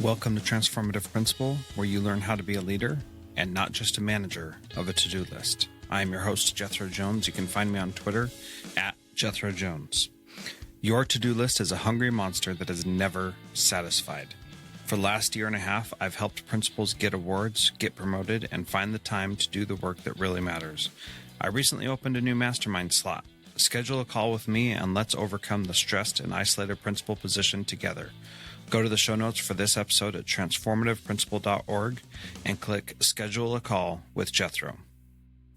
Welcome to Transformative Principal, where you learn how to be a leader and not just a manager of a to-do list. I am your host, Jethro Jones. You can find me on Twitter at Jethro Jones. Your to-do list is a hungry monster that is never satisfied. For the last year and a half, I've helped principals get awards, get promoted, and find the time to do the work that really matters. I recently opened a new mastermind slot. Schedule a call with me and let's overcome the stressed and isolated principal position together. Go to the show notes for this episode at transformativeprincipal.org and click Schedule a Call with Jethro.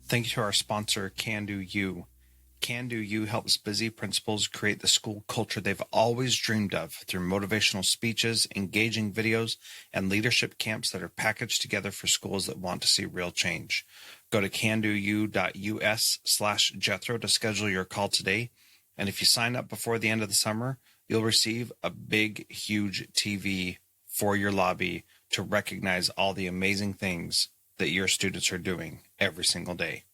Thank you to our sponsor, Can Do You. Can Do You helps busy principals create the school culture they've always dreamed of through motivational speeches, engaging videos, and leadership camps that are packaged together for schools that want to see real change. Go to candou.us/Jethro to schedule your call today. And if you sign up before the end of the summer, you'll receive a big, huge TV for your lobby to recognize all the amazing things that your students are doing every single day.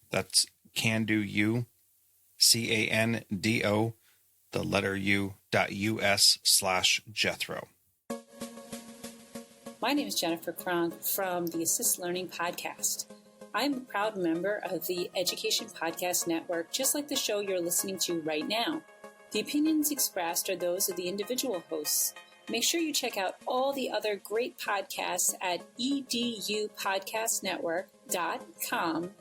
That's CanDoU, CANDO, the letter U.us/Jethro. My name is Jennifer Kronk from the Assist Learning Podcast. I'm a proud member of the Education Podcast Network, just like the show you're listening to right now. The opinions expressed are those of the individual hosts. Make sure you check out all the other great podcasts at edupodcastnetwork.com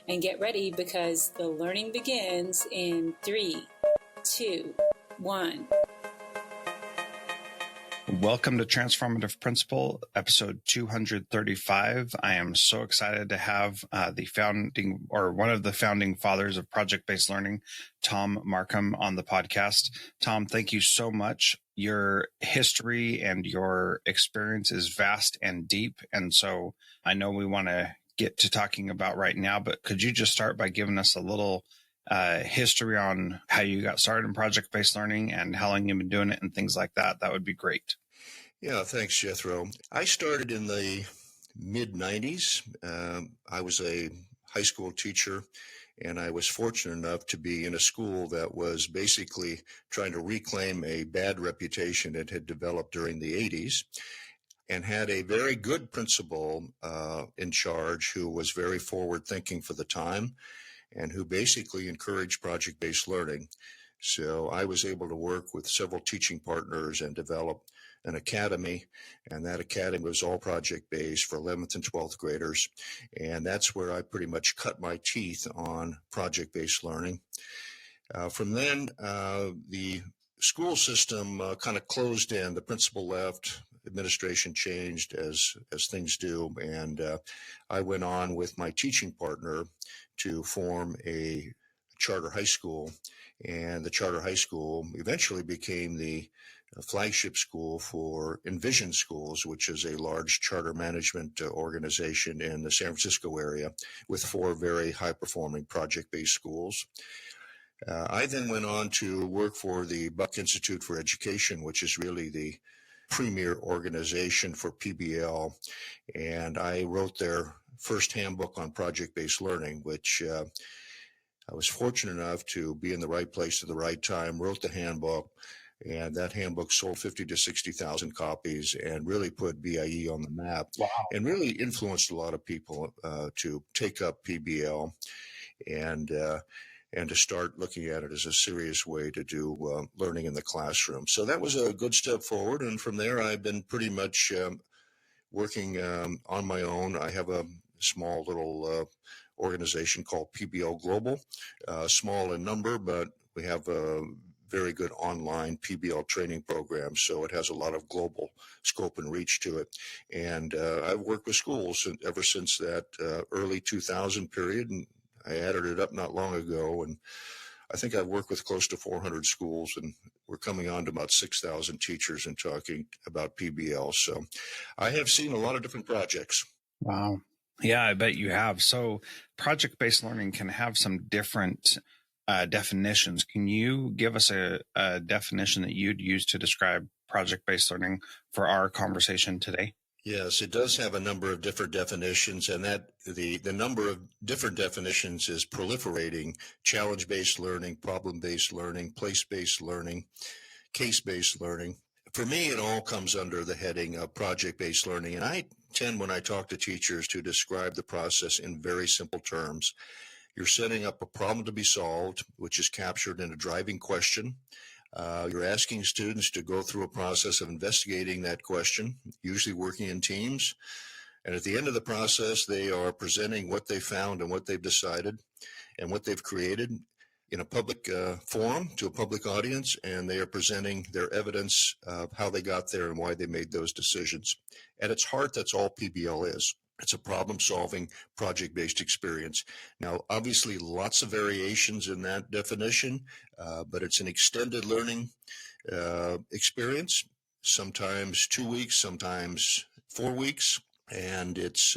and get ready because the learning begins in 3, 2, 1. Welcome to Transformative Principal, episode 235. I am so excited to have one of the founding fathers of project-based learning, Thom Markham, on the podcast. Thom, thank you so much. Your history and your experience is vast and deep, and so I know we want to get to talking about right now, but could you just start by giving us a little history on how you got started in project-based learning and how long you've been doing it and things like that? That would be great. Yeah, thanks, Jethro. I started in the mid-90s. I was a high school teacher, and I was fortunate enough to be in a school that was basically trying to reclaim a bad reputation it had developed during the 80s, and had a very good principal in charge who was very forward-thinking for the time, and who basically encouraged project-based learning. So I was able to work with several teaching partners and develop an academy, and that academy was all project-based for 11th and 12th graders, and that's where I pretty much cut my teeth on project-based learning. From then, the school system kind of closed in. The principal left, administration changed as things do, and I went on with my teaching partner to form a charter high school, and the charter high school eventually became the flagship school for Envision Schools, which is a large charter management organization in the San Francisco area with 4 very high-performing project-based schools. I then went on to work for the Buck Institute for Education, which is really the premier organization for PBL, and I wrote their first handbook on project-based learning, which I was fortunate enough to be in the right place at the right time, wrote the handbook, and that handbook sold 50 to 60,000 copies and really put BIE on the map. Wow. And really influenced a lot of people to take up PBL and to start looking at it as a serious way to do learning in the classroom. So that was a good step forward. And from there, I've been pretty much working on my own. I have a small little organization called PBL Global, small in number, but we have a very good online PBL training program. So it has a lot of global scope and reach to it. And I've worked with schools ever since that early 2000 period. And I added it up not long ago. And I think I've worked with close to 400 schools, and we're coming on to about 6,000 teachers and talking about PBL. So I have seen a lot of different projects. Wow. Yeah, I bet you have. So project-based learning can have some different definitions. Can you give us a definition that you'd use to describe project-based learning for our conversation today? Yes, it does have a number of different definitions, and that the number of different definitions is proliferating: challenge-based learning, problem-based learning, place-based learning, case-based learning. For me, it all comes under the heading of project-based learning. And I tend, when I talk to teachers, to describe the process in very simple terms. You're setting up a problem to be solved, which is captured in a driving question. You're asking students to go through a process of investigating that question, usually working in teams. And at the end of the process, they are presenting what they found and what they've decided and what they've created in a public forum to a public audience, and they are presenting their evidence of how they got there and why they made those decisions. At its heart, that's all PBL is. It's a problem-solving, project-based experience. Now, obviously, lots of variations in that definition, but it's an extended learning experience, sometimes 2 weeks, sometimes 4 weeks, and it's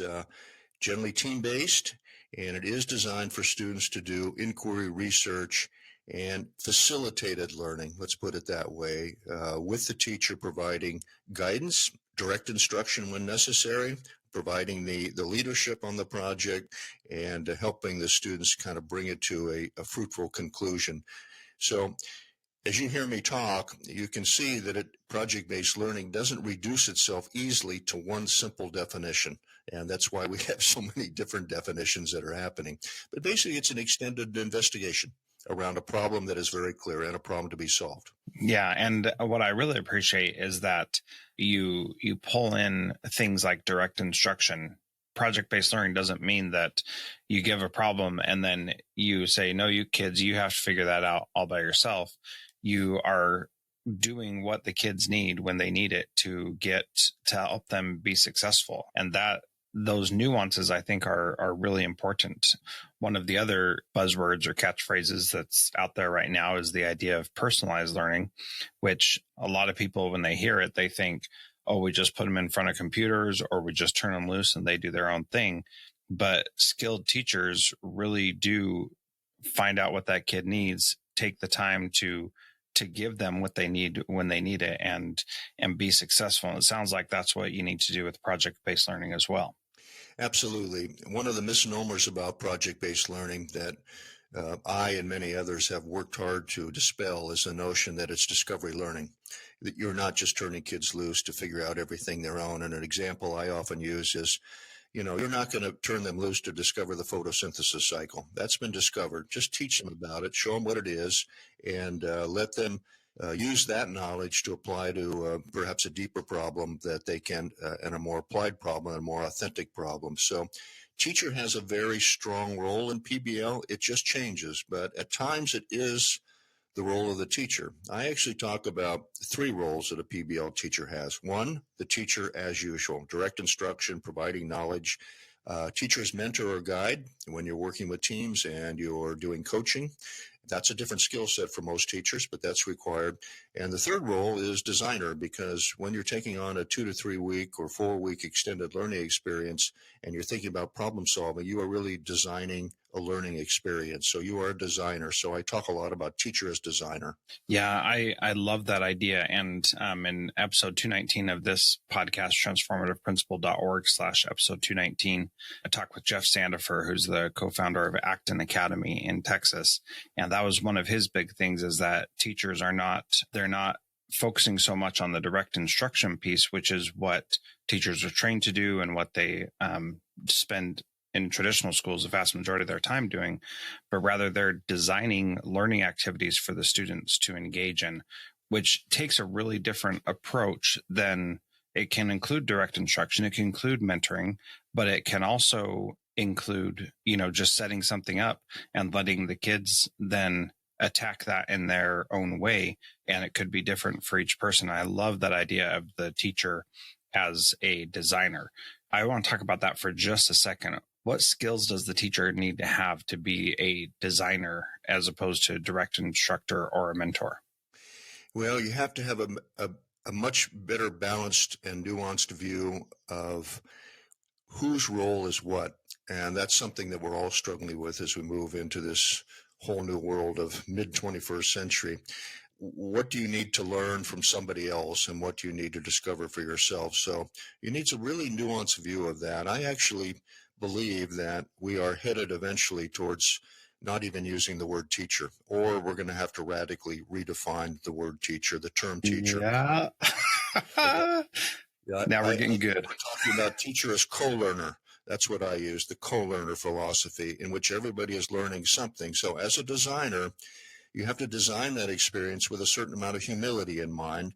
generally team-based, and it is designed for students to do inquiry, research, and facilitated learning, let's put it that way, with the teacher providing guidance, direct instruction when necessary, providing the leadership on the project, and helping the students kind of bring it to a fruitful conclusion. So as you hear me talk, you can see that project-based learning doesn't reduce itself easily to one simple definition. And that's why we have so many different definitions that are happening. But basically, it's an extended investigation around a problem that is very clear and a problem to be solved. Yeah. And what I really appreciate is that you pull in things like direct instruction. Project-based learning doesn't mean that you give a problem and then you say, no, you kids, you have to figure that out all by yourself. You are doing what the kids need when they need it to help them be successful. And those nuances, I think, are really important. One of the other buzzwords or catchphrases that's out there right now is the idea of personalized learning, which a lot of people, when they hear it, they think, oh, we just put them in front of computers or we just turn them loose and they do their own thing. But skilled teachers really do find out what that kid needs, take the time to give them what they need when they need it, and be successful. And it sounds like that's what you need to do with project-based learning as well. Absolutely. One of the misnomers about project-based learning that I and many others have worked hard to dispel is the notion that it's discovery learning, that you're not just turning kids loose to figure out everything their own. And an example I often use is, you're not going to turn them loose to discover the photosynthesis cycle. That's been discovered. Just teach them about it, show them what it is, and let them use that knowledge to apply to perhaps a deeper problem that they can, and a more applied problem, and a more authentic problem. So teacher has a very strong role in PBL. It just changes, but at times it is the role of the teacher. I actually talk about 3 roles that a PBL teacher has. 1, the teacher as usual, direct instruction, providing knowledge. Teacher's mentor or guide when you're working with teams and you're doing coaching. That's a different skill set for most teachers, but that's required. And the third role is designer, because when you're taking on a 2 to 3 week or 4 week extended learning experience and you're thinking about problem solving, you are really designing a learning experience. So you are a designer. So I talk a lot about teacher as designer. Yeah, I love that idea. And in episode 219 of this podcast, transformativeprincipal.org/episode 219, I talked with Jeff Sandifer, who's the co-founder of Acton Academy in Texas. And that was one of his big things, is that teachers they're not focusing so much on the direct instruction piece, which is what teachers are trained to do and what they spend in traditional schools the vast majority of their time doing, but rather they're designing learning activities for the students to engage in, which takes a really different approach than it can include direct instruction. It can include mentoring, but it can also include, just setting something up and letting the kids then attack that in their own way. And it could be different for each person. I love that idea of the teacher as a designer. I want to talk about that for just a second. What skills does the teacher need to have to be a designer as opposed to a direct instructor or a mentor? Well, you have to have a much better balanced and nuanced view of whose role is what. And that's something that we're all struggling with as we move into this whole new world of mid-21st century. What do you need to learn from somebody else, and what do you need to discover for yourself? So you need a really nuanced view of that. I actually believe that we are headed eventually towards not even using the word teacher, or we're going to have to radically redefine the word teacher, the term teacher. Yeah. Yeah, Now we're getting good. We're talking about teacher as co-learner. That's what I use, the co-learner philosophy, in which everybody is learning something. So as a designer, you have to design that experience with a certain amount of humility in mind,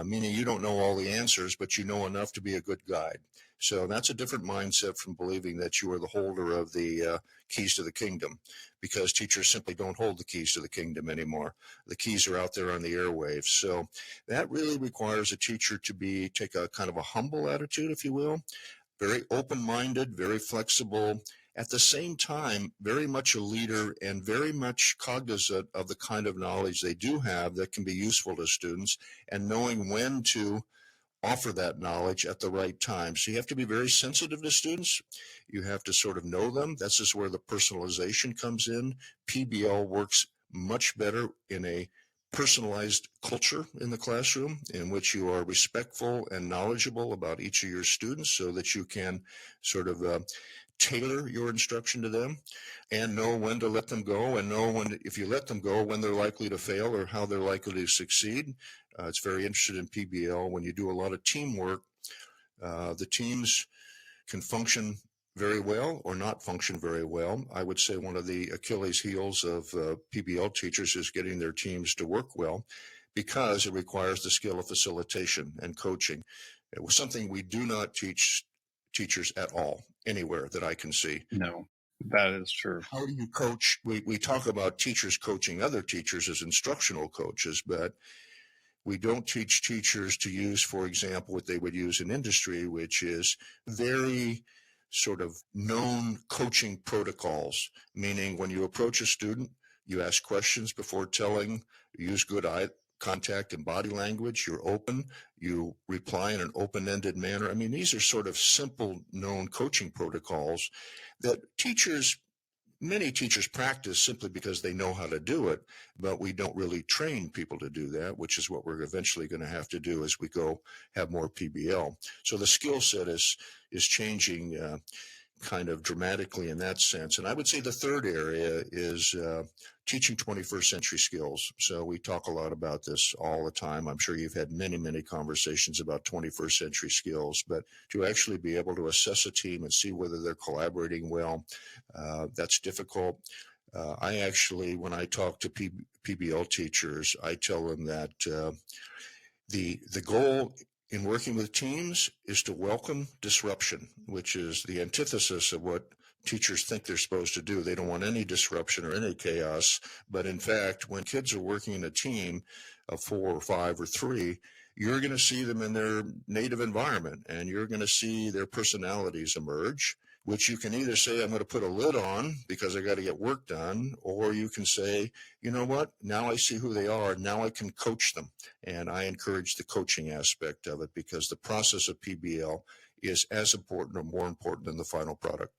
meaning you don't know all the answers, but you know enough to be a good guide. So that's a different mindset from believing that you are the holder of the keys to the kingdom, because teachers simply don't hold the keys to the kingdom anymore. The keys are out there on the airwaves. So that really requires a teacher to take a kind of a humble attitude, if you will, very open-minded, very flexible, at the same time, very much a leader and very much cognizant of the kind of knowledge they do have that can be useful to students, and knowing when to offer that knowledge at the right time. So you have to be very sensitive to students. You have to sort of know them. That's just where the personalization comes in. PBL works much better in a personalized culture in the classroom, in which you are respectful and knowledgeable about each of your students, so that you can sort of tailor your instruction to them and know when to let them go, and know when, if you let them go, when they're likely to fail or how they're likely to succeed. It's very interesting in PBL. When you do a lot of teamwork, the teams can function very well or not function very well. I would say one of the Achilles heels of PBL teachers is getting their teams to work well, because it requires the skill of facilitation and coaching. It was something we do not teach teachers at all anywhere that I can see. No, that is true. How do you coach? We talk about teachers coaching other teachers as instructional coaches, but we don't teach teachers to use, for example, what they would use in industry, which is very sort of known coaching protocols, meaning when you approach a student, you ask questions before telling, use good eye contact and body language, you're open, you reply in an open-ended manner. I mean, these are sort of simple known coaching protocols that many teachers practice simply because they know how to do it, but we don't really train people to do that, which is what we're eventually going to have to do as we go have more PBL. So the skill set is changing kind of dramatically in that sense. And I would say the third area is teaching 21st century skills. So we talk a lot about this all the time. I'm sure you've had many, many conversations about 21st century skills, but to actually be able to assess a team and see whether they're collaborating well, that's difficult. I actually, when I talk to PBL teachers, I tell them that the goal in working with teams is to welcome disruption, which is the antithesis of what teachers think they're supposed to do. They don't want any disruption or any chaos. But in fact, when kids are working in a team of 4 or 5 or 3, you're going to see them in their native environment, and you're going to see their personalities emerge, which you can either say, I'm going to put a lid on because I got to get work done, or you can say, you know what, now I see who they are, now I can coach them. And I encourage the coaching aspect of it, because the process of PBL is as important or more important than the final product.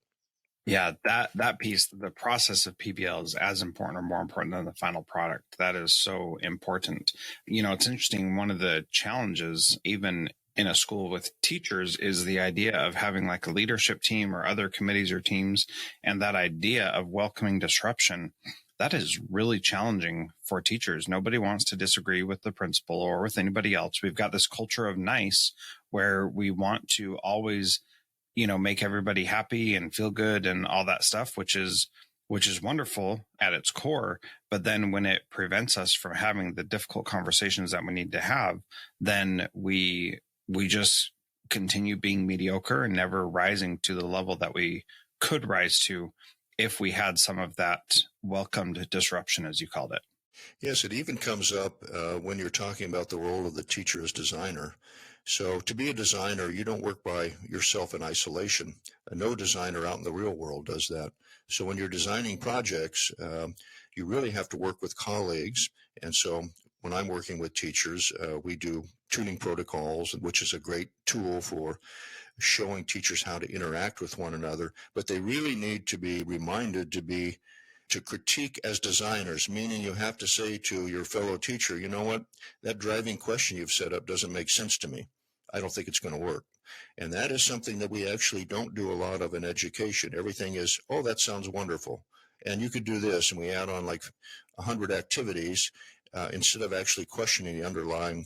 Yeah, that piece, the process of PBL is as important or more important than the final product. That is so important. You know, it's interesting. One of the challenges, even in a school with teachers, is the idea of having like a leadership team or other committees or teams. And that idea of welcoming disruption, that is really challenging for teachers. Nobody wants to disagree with the principal or with anybody else. We've got this culture of nice where we want to always, you know, make everybody happy and feel good and all that stuff, which is wonderful at its core. But then when it prevents us from having the difficult conversations that we need to have, then we just continue being mediocre and never rising to the level that we could rise to if we had some of that welcomed disruption, as you called it. Yes, it even comes up when you're talking about the role of the teacher as designer. So to be a designer, you don't work by yourself in isolation. No designer out in the real world does that. So when you're designing projects, you really have to work with colleagues. And so when I'm working with teachers, we do tuning protocols, which is a great tool for showing teachers how to interact with one another. But they really need to be reminded to critique as designers, meaning you have to say to your fellow teacher, you know what, that driving question you've set up doesn't make sense to me. I don't think it's going to work. And that is something that we actually don't do a lot of in education. Everything is, oh, that sounds wonderful. and you could do this, and we add on like 100 activities instead of actually questioning the underlying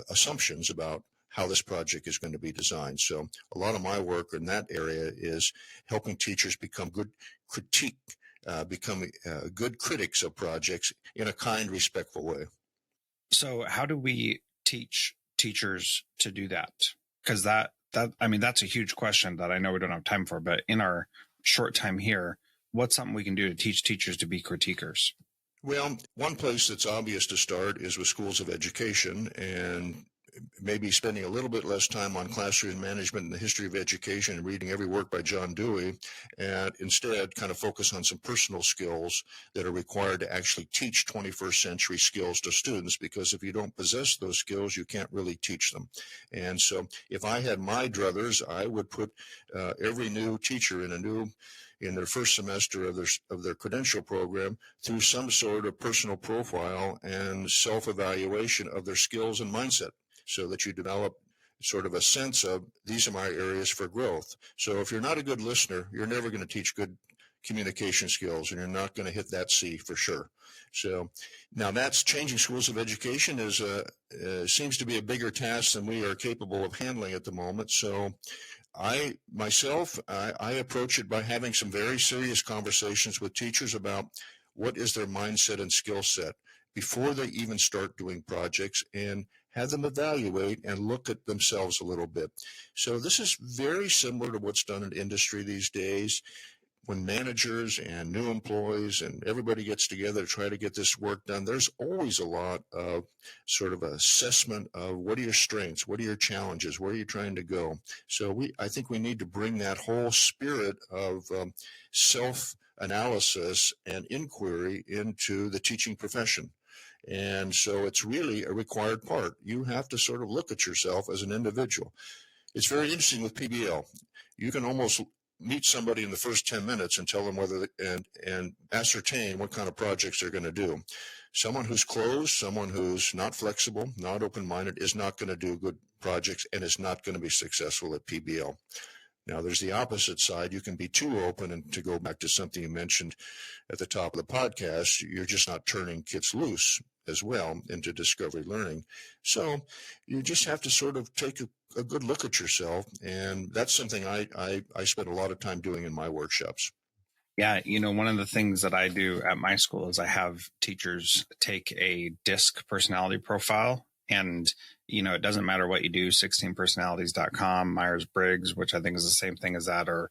assumptions about how this project is going to be designed. So a lot of my work in that area is helping teachers become good good critics of projects in a kind, respectful way. So how do we teach teachers to do that? Because that's a huge question that I know we don't have time for, but in our short time here, what's something we can do to teach teachers to be critiquers? Well, one place that's obvious to start is with schools of education, and maybe spending a little bit less time on classroom management and the history of education and reading every work by John Dewey, and instead kind of focus on some personal skills that are required to actually teach 21st century skills to students, because if you don't possess those skills, you can't really teach them. And so if I had my druthers, I would put every new teacher in their first semester of their credential program through some sort of personal profile and self-evaluation of their skills and mindset, so that you develop sort of a sense of, these are my areas for growth. So if you're not a good listener, you're never going to teach good communication skills, and you're not going to hit that C for sure. So now that's changing schools of education seems to be a bigger task than we are capable of handling at the moment. So I approach it by having some very serious conversations with teachers about what is their mindset and skill set before they even start doing projects, and have them evaluate and look at themselves a little bit. So this is very similar to what's done in industry these days, when managers and new employees and everybody gets together to try to get this work done. There's always a lot of sort of assessment of, what are your strengths, what are your challenges, where are you trying to go. So I think we need to bring that whole spirit of self-analysis and inquiry into the teaching profession. And so it's really a required part. You have to sort of look at yourself as an individual. It's very interesting with PBL. You can almost meet somebody in the first 10 minutes and tell them and ascertain what kind of projects they're going to do. Someone who's closed, someone who's not flexible, not open-minded, is not going to do good projects and is not going to be successful at PBL. Now, there's the opposite side. You can be too open, and to go back to something you mentioned at the top of the podcast, you're just not turning kids loose as well into discovery learning. So you just have to sort of take a good look at yourself, and that's something I spend a lot of time doing in my workshops. Yeah, one of the things that I do at my school is I have teachers take a DISC personality profile. And, it doesn't matter what you do, 16personalities.com, Myers-Briggs, which I think is the same thing as that, or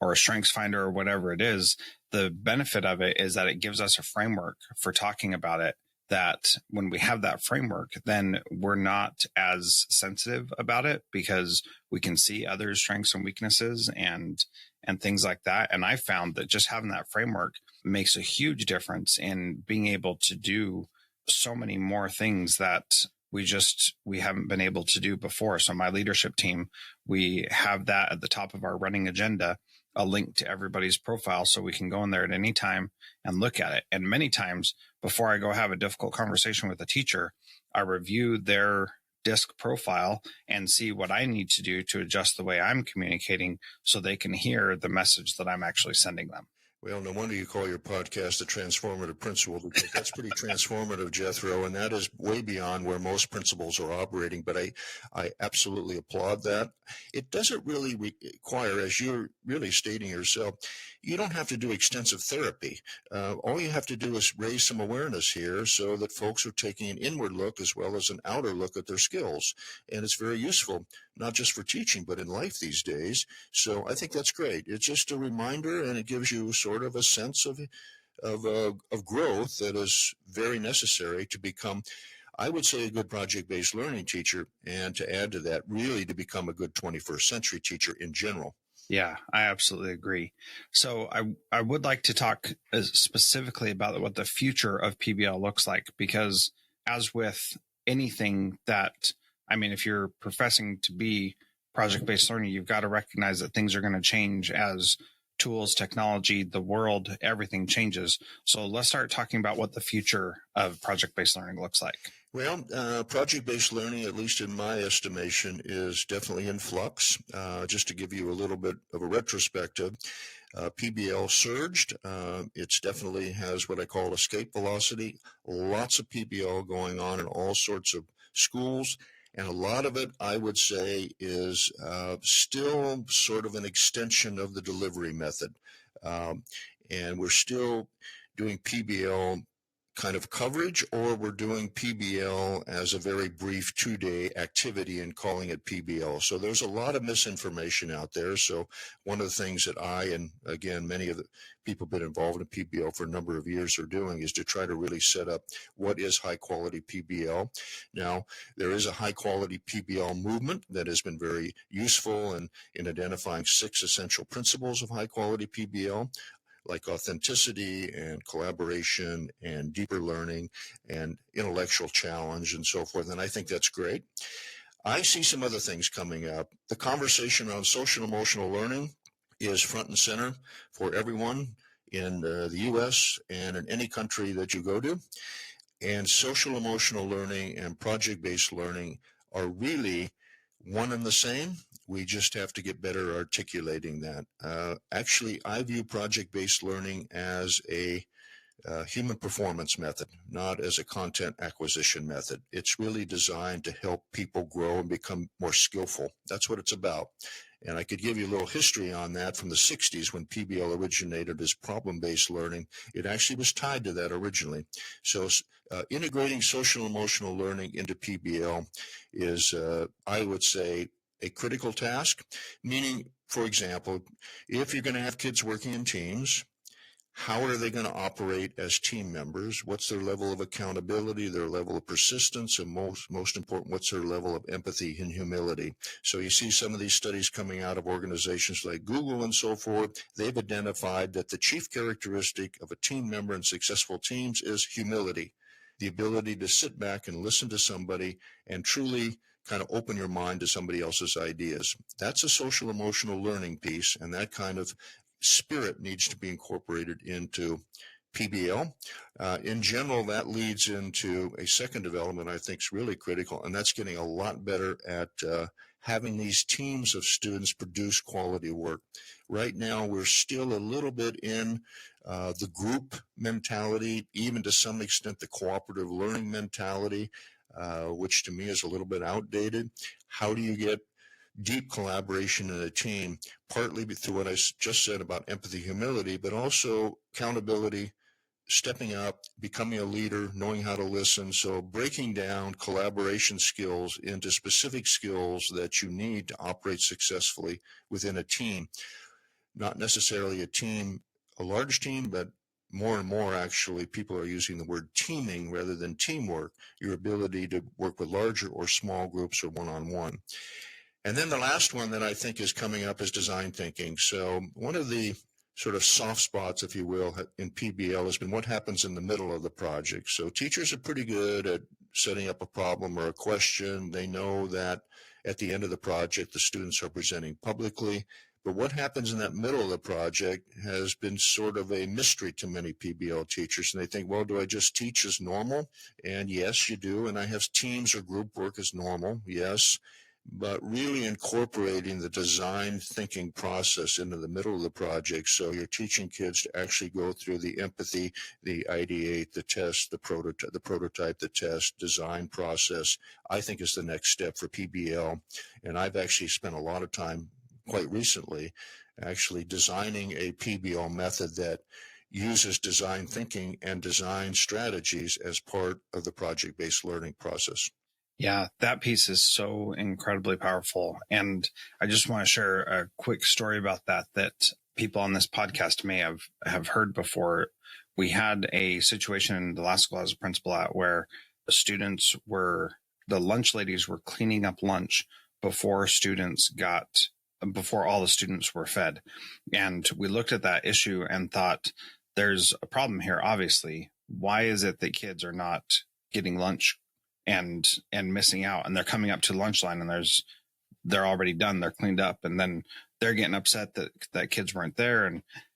a strengths finder, or whatever it is. The benefit of it is that it gives us a framework for talking about it, that when we have that framework, then we're not as sensitive about it, because we can see others' strengths and weaknesses and things like that. And I found that just having that framework makes a huge difference in being able to do so many more things that we haven't been able to do before. So my leadership team, we have that at the top of our running agenda, a link to everybody's profile, so we can go in there at any time and look at it. And many times before I go have a difficult conversation with a teacher, I review their DISC profile and see what I need to do to adjust the way I'm communicating, so they can hear the message that I'm actually sending them. Well, no wonder you call your podcast the Transformative Principal, because that's pretty transformative, Jethro, and that is way beyond where most principals are operating. But I absolutely applaud that. It doesn't really require, as you're really stating yourself, you don't have to do extensive therapy. All you have to do is raise some awareness here, so that folks are taking an inward look as well as an outer look at their skills. And it's very useful, not just for teaching, but in life these days. So I think that's great. It's just a reminder, and it gives you sort of a sense of growth that is very necessary to become, I would say, a good project-based learning teacher, and to add to that, really to become a good 21st century teacher in general. Yeah, I absolutely agree. So I would like to talk specifically about what the future of PBL looks like, because as with anything that, if you're professing to be project-based learning, you've got to recognize that things are going to change as tools, technology, the world, everything changes. So let's start talking about what the future of project-based learning looks like. Well, project-based learning, at least in my estimation, is definitely in flux. Just to give you a little bit of a retrospective, PBL surged. It's definitely has what I call escape velocity. Lots of PBL going on in all sorts of schools. And a lot of it, I would say, is still sort of an extension of the delivery method. And we're still doing PBL kind of coverage, or we're doing PBL as a very brief 2-day activity and calling it PBL. So there's a lot of misinformation out there. So one of the things that I, and again, many of the people who've been involved in PBL for a number of years are doing is to try to really set up what is high quality PBL. Now, there is a high quality PBL movement that has been very useful in identifying 6 essential principles of high quality PBL, like authenticity and collaboration and deeper learning and intellectual challenge and so forth. And I think that's great. I see some other things coming up. The conversation around social emotional learning is front and center for everyone in the U.S. and in any country that you go to. And social emotional learning and project-based learning are really one and the same. We just have to get better articulating that. Actually, I view project-based learning as a human performance method, not as a content acquisition method. It's really designed to help people grow and become more skillful. That's what it's about. And I could give you a little history on that from the 60s when PBL originated as problem-based learning. It actually was tied to that originally. So integrating social emotional learning into PBL is, I would say, a critical task, meaning, for example, if you're going to have kids working in teams, how are they going to operate as team members? What's their level of accountability, their level of persistence, and most important, what's their level of empathy and humility? So you see some of these studies coming out of organizations like Google and so forth. They've identified that the chief characteristic of a team member in successful teams is humility, the ability to sit back and listen to somebody and truly kind of open your mind to somebody else's ideas. That's a social emotional learning piece, and that kind of spirit needs to be incorporated into PBL. In general, that leads into a second development I think is really critical, and that's getting a lot better at having these teams of students produce quality work. Right now, we're still a little bit in the group mentality, even to some extent the cooperative learning mentality, which to me is a little bit outdated. How do you get deep collaboration in a team, partly through what I just said about empathy, humility, but also accountability, stepping up, becoming a leader, knowing how to listen. So breaking down collaboration skills into specific skills that you need to operate successfully within a team. Not necessarily a large team, but more and more, actually, people are using the word teaming rather than teamwork, your ability to work with larger or small groups or one-on-one. And then the last one that I think is coming up is design thinking. So one of the sort of soft spots, if you will, in PBL has been what happens in the middle of the project. So teachers are pretty good at setting up a problem or a question. They know that at the end of the project, the students are presenting publicly. But what happens in that middle of the project has been sort of a mystery to many PBL teachers. And they think, well, do I just teach as normal? And yes, you do. And I have teams or group work as normal. Yes. But really incorporating the design thinking process into the middle of the project. So you're teaching kids to actually go through the empathy, the ideate, the test, the prototype, the test, design process, I think is the next step for PBL. And I've actually spent a lot of time quite recently actually designing a PBL method that uses design thinking and design strategies as part of the project-based learning process. Yeah, that piece is so incredibly powerful. And I just want to share a quick story about that people on this podcast may have heard before. We had a situation in the last school I was a principal at where the lunch ladies were cleaning up lunch before all the students were fed. And we looked at that issue and thought, there's a problem here, obviously. Why is it that kids are not getting lunch and missing out, and they're coming up to the lunch line and they're already done, they're cleaned up, and then they're getting upset that kids weren't there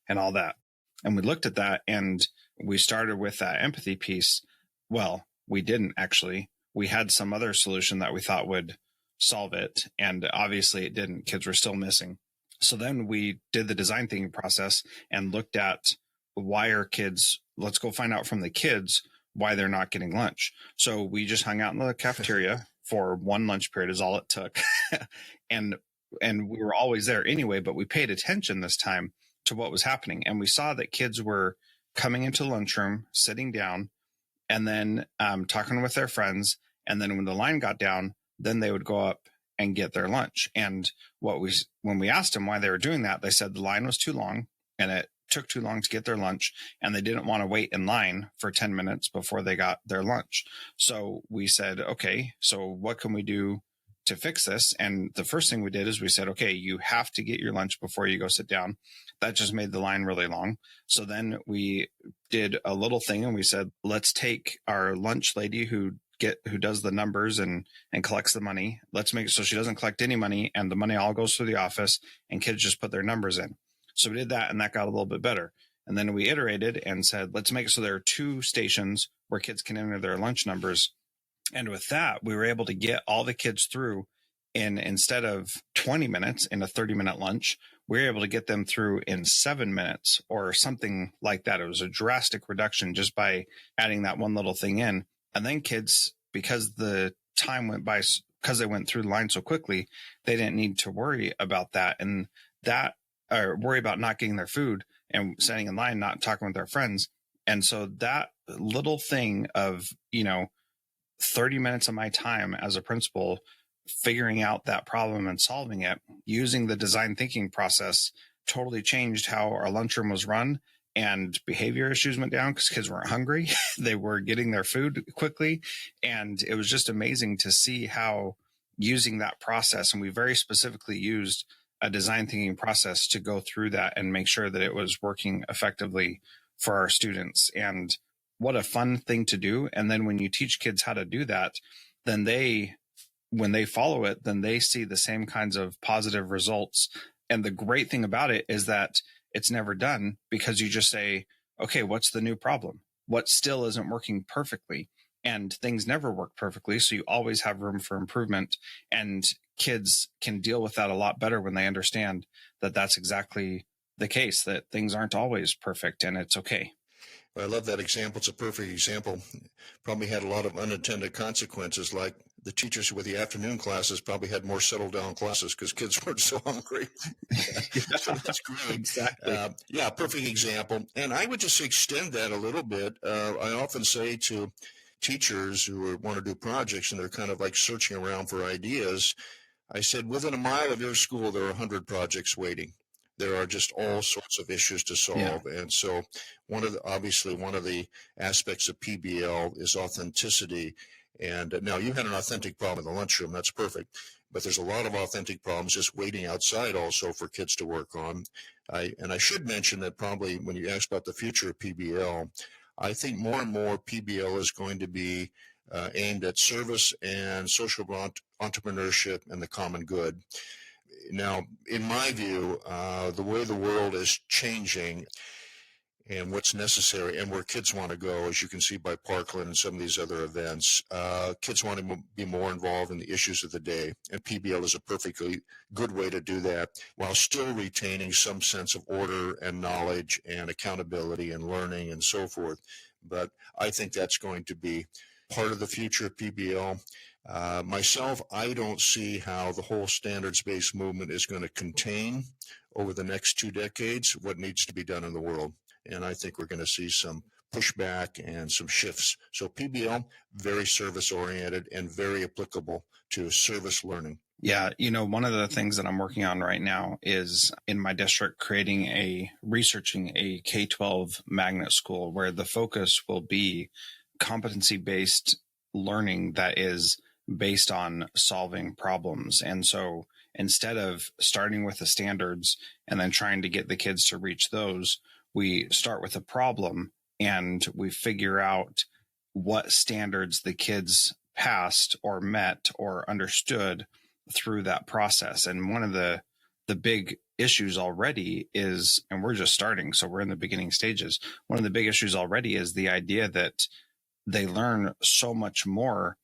and all that. And we looked at that and we started with that empathy piece. Well, we didn't actually. We had some other solution that we thought would solve it, and obviously it didn't. Kids were still missing. So then we did the design thinking process and looked at why are kids, let's go find out from the kids why they're not getting lunch. So we just hung out in the cafeteria for one lunch period is all it took. and we were always there anyway, but we paid attention this time to what was happening. And we saw that kids were coming into the lunchroom, sitting down, and then talking with their friends. And then when the line got down, then they would go up and get their lunch. And when we asked them why they were doing that, they said the line was too long and it took too long to get their lunch, and they didn't want to wait in line for 10 minutes before they got their lunch. So we said, okay, so what can we do to fix this? And the first thing we did is we said, okay, you have to get your lunch before you go sit down. That just made the line really long. So then we did a little thing and we said, let's take our lunch lady who does the numbers and collects the money. Let's make it so she doesn't collect any money and the money all goes through the office and kids just put their numbers in. So we did that and that got a little bit better. And then we iterated and said, let's make it so there are 2 stations where kids can enter their lunch numbers. And with that, we were able to get all the kids through instead of 20 minutes in a 30-minute lunch, we were able to get them through in 7 minutes or something like that. It was a drastic reduction just by adding that one little thing in. And then kids, because the time went by, because they went through the line so quickly, they didn't need to worry about that. And that, or worry about not getting their food and standing in line, not talking with their friends. And so that little thing of, 30 minutes of my time as a principal, figuring out that problem and solving it using the design thinking process totally changed how our lunchroom was run, and behavior issues went down because kids weren't hungry. They were getting their food quickly. And it was just amazing to see how using that process, and we very specifically used a design thinking process to go through that and make sure that it was working effectively for our students. And what a fun thing to do. And then when you teach kids how to do that, then when they follow it, then they see the same kinds of positive results. And the great thing about it is that it's never done, because you just say, okay, what's the new problem? What still isn't working perfectly? And things never work perfectly. So you always have room for improvement, and kids can deal with that a lot better when they understand that that's exactly the case, that things aren't always perfect and it's okay. I love that example. It's a perfect example. Probably had a lot of unintended consequences, like the teachers with the afternoon classes probably had more settled down classes because kids weren't so hungry. So that's great. Exactly. Yeah, perfect example. And I would just extend that a little bit. I often say to teachers who want to do projects and they're kind of like searching around for ideas, I said, within a mile of your school, there are 100 projects waiting. There are just all sorts of issues to solve. Yeah. And so obviously one of the aspects of PBL is authenticity. And now you had an authentic problem in the lunchroom. That's perfect. But there's a lot of authentic problems just waiting outside also for kids to work on. And I should mention that probably when you asked about the future of PBL, I think more and more PBL is going to be aimed at service and social entrepreneurship and the common good. Now, in my view, the way the world is changing and what's necessary and where kids want to go, as you can see by Parkland and some of these other events, kids want to be more involved in the issues of the day. And PBL is a perfectly good way to do that while still retaining some sense of order and knowledge and accountability and learning and so forth. But I think that's going to be part of the future of PBL. Myself, I don't see how the whole standards-based movement is going to contain over the next 2 decades what needs to be done in the world. And I think we're going to see some pushback and some shifts. So PBL, very service-oriented and very applicable to service learning. Yeah, one of the things that I'm working on right now is in my district researching a K-12 magnet school where the focus will be competency-based learning that is based on solving problems. And so instead of starting with the standards and then trying to get the kids to reach those, we start with a problem and we figure out what standards the kids passed or met or understood through that process. And one of the big issues already is, and we're just starting, so we're in the beginning stages. One of the big issues already is the idea that they learn so much more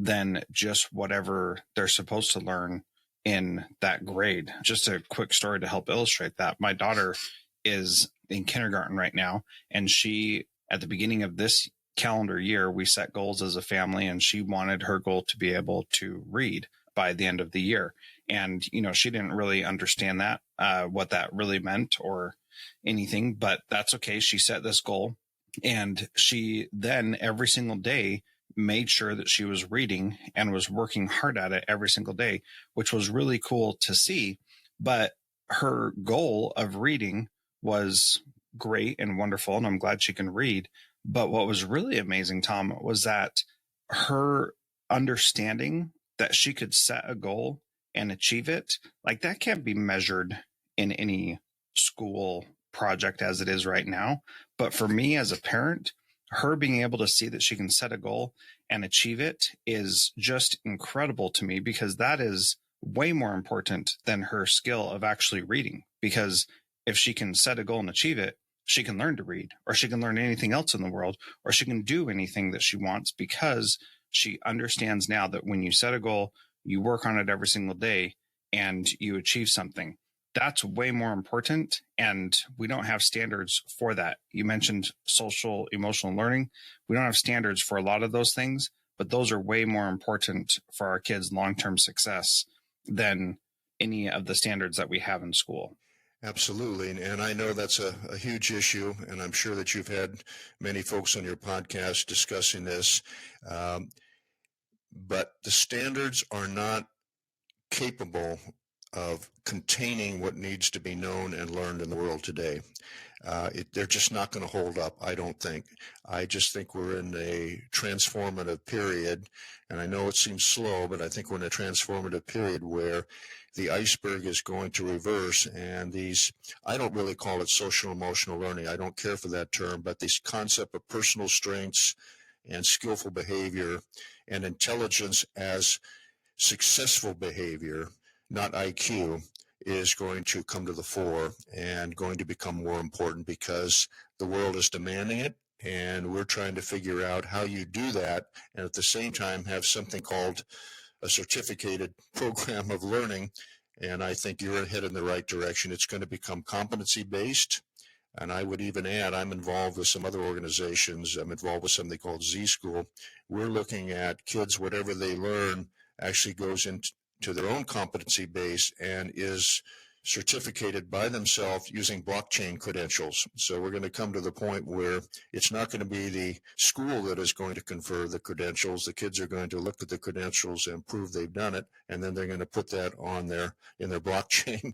than just whatever they're supposed to learn in that grade. Just a quick story to help illustrate that. My daughter is in kindergarten right now, and she, at the beginning of this calendar year, we set goals as a family, and she wanted her goal to be able to read by the end of the year. And, she didn't really understand that, what that really meant or anything, but that's okay. She set this goal, and she then every single day made sure that she was reading and was working hard at it every single day, which was really cool to see. But her goal of reading was great and wonderful, and I'm glad she can read. But what was really amazing, Thom, was that her understanding that she could set a goal and achieve it, like that can't be measured in any school project as it is right now. But for me as a parent, her being able to see that she can set a goal and achieve it is just incredible to me, because that is way more important than her skill of actually reading. Because if she can set a goal and achieve it, she can learn to read, or she can learn anything else in the world, or she can do anything that she wants, because she understands now that when you set a goal, you work on it every single day and you achieve something. That's way more important. And we don't have standards for that. You mentioned social emotional learning. We don't have standards for a lot of those things, but those are way more important for our kids' long-term success than any of the standards that we have in school. Absolutely. And I know that's a huge issue, and I'm sure that you've had many folks on your podcast discussing this. But the standards are not capable of containing what needs to be known and learned in the world today. They're just not going to hold up, I don't think. I just think we're in a transformative period, and I know it seems slow, but I think we're in a transformative period where the iceberg is going to reverse, and I don't really call it social emotional learning. I don't care for that term, but this concept of personal strengths and skillful behavior and intelligence as successful behavior, not IQ, is going to come to the fore and going to become more important, because the world is demanding it, and we're trying to figure out how you do that and at the same time have something called a certificated program of learning. And I think you're headed in the right direction. It's going to become competency based. And I would even add, I'm involved with some other organizations. I'm involved with something called Z School. We're looking at kids, whatever they learn actually goes into their own competency base and is certificated by themselves using blockchain credentials. So we're going to come to the point where it's not going to be the school that is going to confer the credentials. The kids are going to look at the credentials and prove they've done it, and then they're going to put that on in their blockchain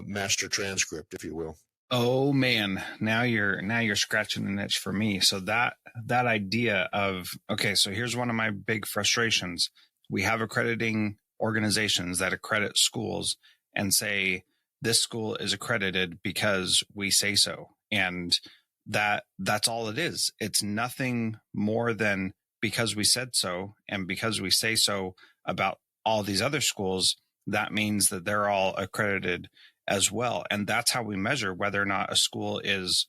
master transcript, if you will. Oh man, now you're scratching an itch for me. So that idea of, okay, so here's one of my big frustrations. We have accrediting organizations that accredit schools and say this school is accredited because we say so. And that's all it is. It's nothing more than because we said so, and because we say so about all these other schools, that means that they're all accredited as well. And that's how we measure whether or not a school is,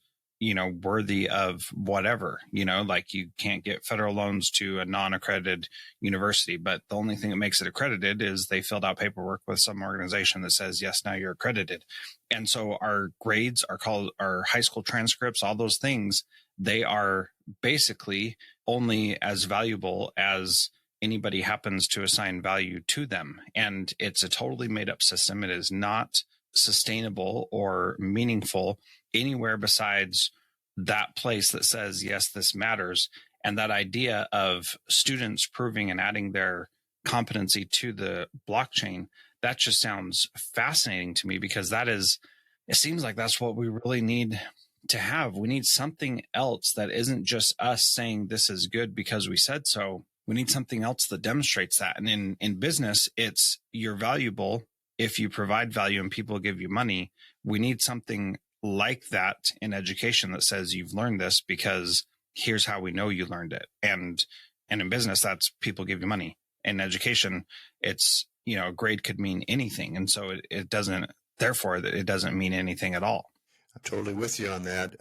worthy of whatever, like you can't get federal loans to a non-accredited university, but the only thing that makes it accredited is they filled out paperwork with some organization that says, yes, now you're accredited. And so our grades are called our high school transcripts, all those things, they are basically only as valuable as anybody happens to assign value to them. And it's a totally made up system. It is not sustainable or meaningful anywhere besides that place that says, yes, this matters. And that idea of students proving and adding their competency to the blockchain, that just sounds fascinating to me, because it seems like that's what we really need to have. We need something else that isn't just us saying this is good because we said so. We need something else that demonstrates that. And in business, it's you're valuable if you provide value and people give you money. We need something like that in education that says you've learned this because here's how we know you learned it. And in business, that's people give you money. In education, it's, a grade could mean anything. And so it doesn't mean anything at all. I'm totally with you on that.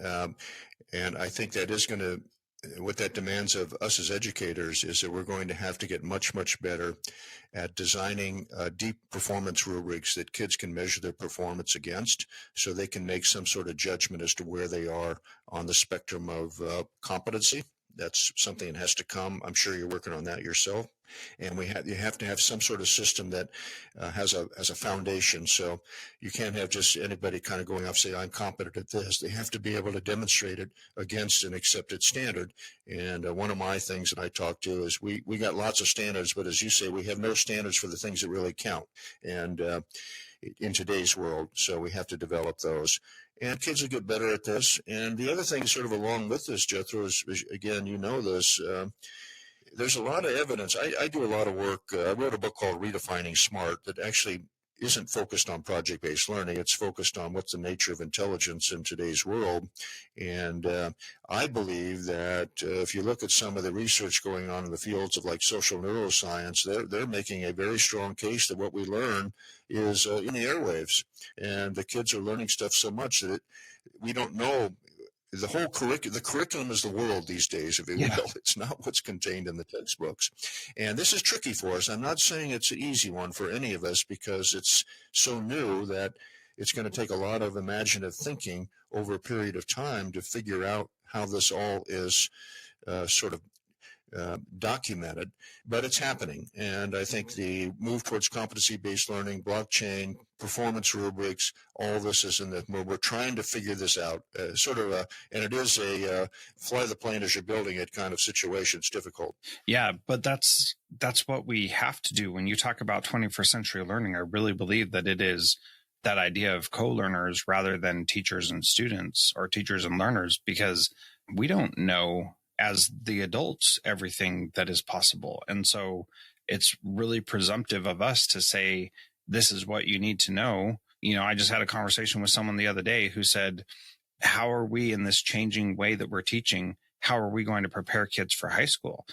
And I think that is going to what that demands of us as educators is that we're going to have to get much, much better at designing deep performance rubrics that kids can measure their performance against, so they can make some sort of judgment as to where they are on the spectrum of competency. That's something that has to come. I'm sure you're working on that yourself. And you have to have some sort of system that has a foundation. So you can't have just anybody kind of going off say, I'm competent at this. They have to be able to demonstrate it against an accepted standard. And one of my things that I talk to is we got lots of standards, but as you say, we have no standards for the things that really count. And in today's world, so we have to develop those. And kids will get better at this. And the other thing sort of along with this, Jethro, is again, you know this, there's a lot of evidence. I do a lot of work. I wrote a book called Redefining Smart that actually isn't focused on project-based learning. It's focused on what's the nature of intelligence in today's world. And I believe that if you look at some of the research going on in the fields of like social neuroscience, they're making a very strong case that what we learn is in the airwaves. And the kids are learning stuff so much that we don't know. The whole curriculum is the world these days, if you will. It's not what's contained in the textbooks. And this is tricky for us. I'm not saying it's an easy one for any of us because it's so new that it's going to take a lot of imaginative thinking over a period of time to figure out how this all is sort of documented, but it's happening. And I think the move towards competency-based learning, blockchain, performance rubrics, all this is in the, we're trying to figure this out, and it is a fly the plane as you're building it kind of situation. It's difficult. Yeah, but that's what we have to do. When you talk about 21st century learning, I really believe that it is that idea of co-learners rather than teachers and students or teachers and learners, because we don't know as the adults everything that is possible. And so it's really presumptive of us to say, this is what you need to know. You know, I just had a conversation with someone the other day who said, how are we in this changing way that we're teaching? How are we going to prepare kids for high school?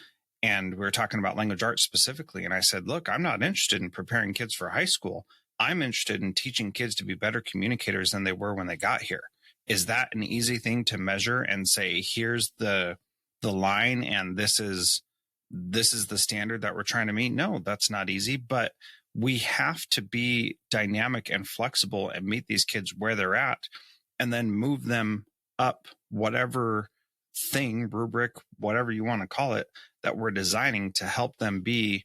And we were talking about language arts specifically. And I said, look, I'm not interested in preparing kids for high school. I'm interested in teaching kids to be better communicators than they were when they got here. Is that an easy thing to measure and say, here's the line and this is the standard that we're trying to meet? No, that's not easy, but we have to be dynamic and flexible and meet these kids where they're at and then move them up whatever thing, rubric, whatever you want to call it, that we're designing to help them be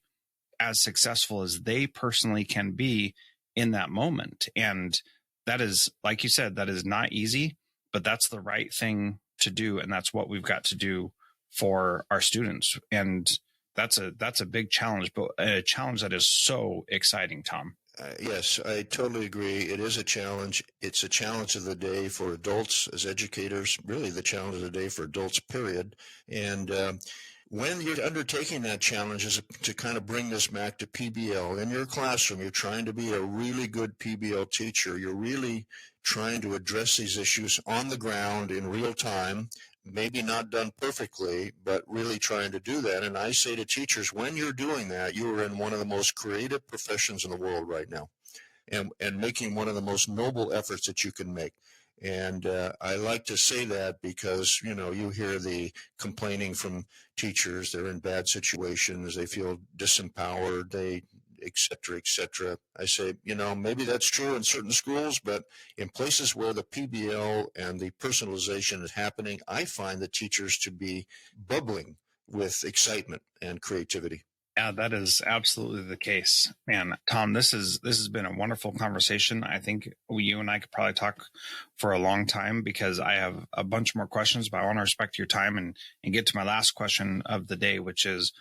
as successful as they personally can be in that moment. And that is, like you said, that is not easy, but that's the right thing to do. And that's what we've got to do for our students. And that's a big challenge, but a challenge that is so exciting, Thom. Yes, I totally agree. It is a challenge. It's a challenge of the day for adults as educators, really the challenge of the day for adults, period. And when you're undertaking that challenge is to kind of bring this back to PBL. In your classroom, you're trying to be a really good PBL teacher. You're really trying to address these issues on the ground in real time, maybe not done perfectly, but really trying to do that. And I say to teachers, when you're doing that, you are in one of the most creative professions in the world right now, and making one of the most noble efforts that you can make. And I like to say that because, you know, you hear the complaining from teachers. They're in bad situations. They feel disempowered. They et cetera, et cetera. I say, you know, maybe that's true in certain schools, but in places where the PBL and the personalization is happening, I find the teachers to be bubbling with excitement and creativity. Yeah, that is absolutely the case. Man, Thom, this has been a wonderful conversation. I think you and I could probably talk for a long time because I have a bunch more questions, but I want to respect your time and get to my last question of the day, which is,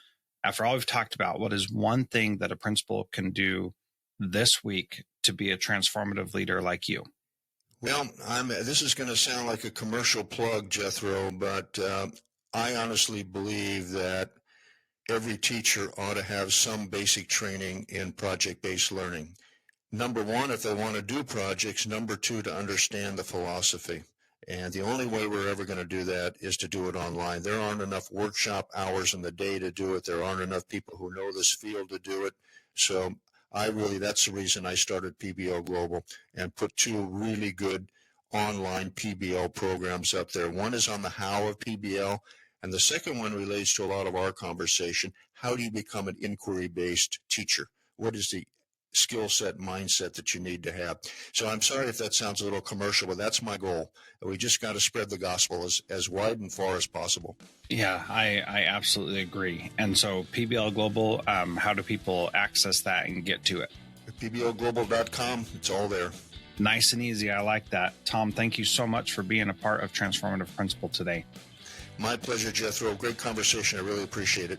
after all we've talked about, what is one thing that a principal can do this week to be a transformative leader like you? Well, this is going to sound like a commercial plug, Jethro, but I honestly believe that every teacher ought to have some basic training in project-based learning. Number one, if they want to do projects. Number two, to understand the philosophy. And the only way we're ever going to do that is to do it online. There aren't enough workshop hours in the day to do it. There aren't enough people who know this field to do it. So that's the reason I started PBL Global and put two really good online PBL programs up there. One is on the how of PBL. And the second one relates to a lot of our conversation. How do you become an inquiry-based teacher? What is the skill set, mindset that you need to have? So I'm sorry if that sounds a little commercial, but that's my goal. We just got to spread the gospel as wide and far as possible. Yeah, I absolutely agree. And so PBL Global, how do people access that and get to it? PBLglobal.com, it's all there. Nice and easy. I like that. Thom, thank you so much for being a part of Transformative Principal today. My pleasure, Jethro. Great conversation. I really appreciate it.